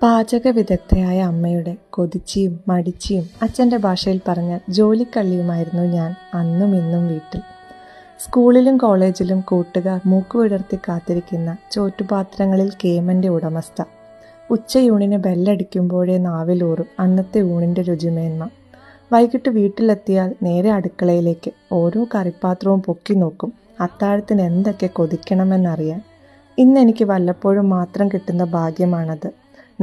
പാചക വിദഗ്ധയായ അമ്മയുടെ കൊതിച്ചിയും മടിച്ചിയും അച്ഛൻ്റെ ഭാഷയിൽ പറഞ്ഞ ജോലിക്കള്ളിയുമായിരുന്നു ഞാൻ അന്നും ഇന്നും വീട്ടിൽ. സ്കൂളിലും കോളേജിലും കൂട്ടുകാർ മൂക്കുവിടർത്തി കാത്തിരിക്കുന്ന ചോറ്റുപാത്രങ്ങളിൽ കേമൻ്റെ ഉടമസ്ഥ. ഉച്ചയൂണിന് ബെല്ലടിക്കുമ്പോഴേ നാവിലൂറും അന്നത്തെ ഊണിൻ്റെ രുചിമേന്മ. വൈകിട്ട് വീട്ടിലെത്തിയാൽ നേരെ അടുക്കളയിലേക്ക് ഓരോ കറിപ്പാത്രവും പൊക്കി നോക്കും, അത്താഴത്തിന് എന്തൊക്കെ കൊതിക്കണമെന്നറിയാൻ. ഇന്നെനിക്ക് വല്ലപ്പോഴും മാത്രം കിട്ടുന്ന ഭാഗ്യമാണത്.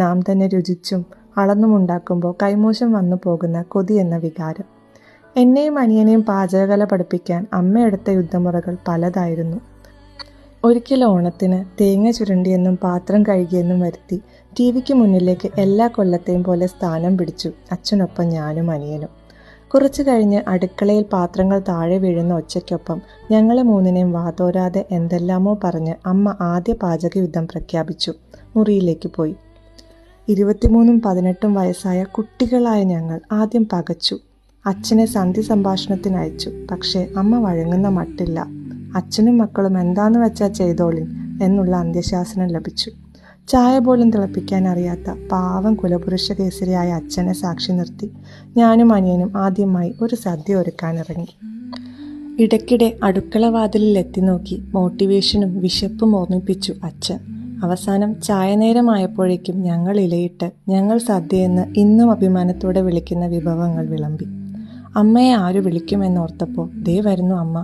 നാം തന്നെ രുചിച്ചും അളന്നുമുണ്ടാക്കുമ്പോൾ കൈമോശം വന്നു പോകുന്ന കൊതി എന്ന വികാരം. എന്നെയും അനിയനെയും പാചകകല പഠിപ്പിക്കാൻ അമ്മയെടുത്ത യുദ്ധമുറകൾ പലതായിരുന്നു. ഒരിക്കൽ ഓണത്തിന് തേങ്ങ ചുരണ്ടിയെന്നും പാത്രം കഴുകിയെന്നും വരുത്തി ടിവിക്ക് മുന്നിലേക്ക് എല്ലാ കൊല്ലത്തെയും പോലെ സ്ഥാനം പിടിച്ചു അച്ഛനൊപ്പം ഞാനും അനിയനും. കുറച്ചു കഴിഞ്ഞ് അടുക്കളയിൽ പാത്രങ്ങൾ താഴെ വീഴുന്ന ഒച്ചയ്ക്കൊപ്പം ഞങ്ങളെ മൂന്നിനെയും വാതോരാതെ എന്തെല്ലാമോ പറഞ്ഞ് അമ്മ ആദ്യ പാചക യുദ്ധം പ്രഖ്യാപിച്ചു. മുറിയിലേക്ക് പോയി. 23ഉം 18ഉം വയസ്സായ കുട്ടികളായ ഞങ്ങൾ ആദ്യം പകച്ചു. അച്ഛനെ സന്ധി സംഭാഷണത്തിന് അയച്ചു. പക്ഷേ അമ്മ വഴങ്ങുന്ന മട്ടില്ല. അച്ഛനും മക്കളും എന്താന്ന് വെച്ചാൽ ചെയ്തോളിൻ എന്നുള്ള അന്ത്യശാസനം ലഭിച്ചു. ചായ പോലും തിളപ്പിക്കാൻ അറിയാത്ത പാവം കുലപുരുഷ കേസരിയായ അച്ഛനെ സാക്ഷി നിർത്തി ഞാനും അനിയനും ആദ്യമായി ഒരു സദ്യ ഒരുക്കാനിറങ്ങി. ഇടയ്ക്കിടെ അടുക്കള വാതിലിൽ എത്തി നോക്കി മോട്ടിവേഷനും വിശപ്പും ഓർമ്മിപ്പിച്ചു അച്ഛൻ. അവസാനം ചായനേരമായപ്പോഴേക്കും ഞങ്ങൾ ഇലയിട്ട് ഞങ്ങൾ സദ്യയെന്ന് ഇന്നും അഭിമാനത്തോടെ വിളിക്കുന്ന വിഭവങ്ങൾ വിളമ്പി. അമ്മയെ ആരു വിളിക്കുമെന്നോർത്തപ്പോൾ ദേ വരുന്നു അമ്മ.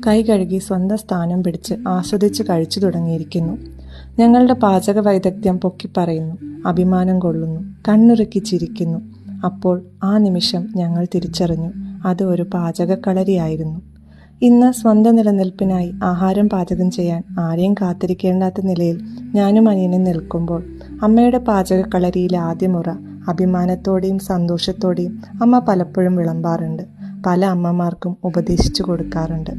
കൈ കഴുകി സ്വന്തം സ്ഥാനം പിടിച്ച് ആസ്വദിച്ച് കഴിച്ചു തുടങ്ങിയിരിക്കുന്നു. ഞങ്ങളുടെ പാചക വൈദഗ്ധ്യം പൊക്കിപ്പറയുന്നു, അഭിമാനം കൊള്ളുന്നു, കണ്ണുറുക്കി ചിരിക്കുന്നു. അപ്പോൾ ആ നിമിഷം ഞങ്ങൾ തിരിച്ചറിഞ്ഞു, അത് ഒരു പാചകക്കളരിയായിരുന്നു. ഇന്ന് സ്വന്തം നിലനിൽപ്പിനായി ആഹാരം പാചകം ചെയ്യാൻ ആരെയും കാത്തിരിക്കേണ്ടാത്ത നിലയിൽ ഞാനും അനിയനും നിൽക്കുമ്പോൾ അമ്മയുടെ പാചകക്കളരിയിലെ ആദ്യ മുറ അഭിമാനത്തോടെയും സന്തോഷത്തോടെയും അമ്മ പലപ്പോഴും വിളമ്പാറുണ്ട്. പല അമ്മമാർക്കും ഉപദേശിച്ചു കൊടുക്കാറുണ്ട്.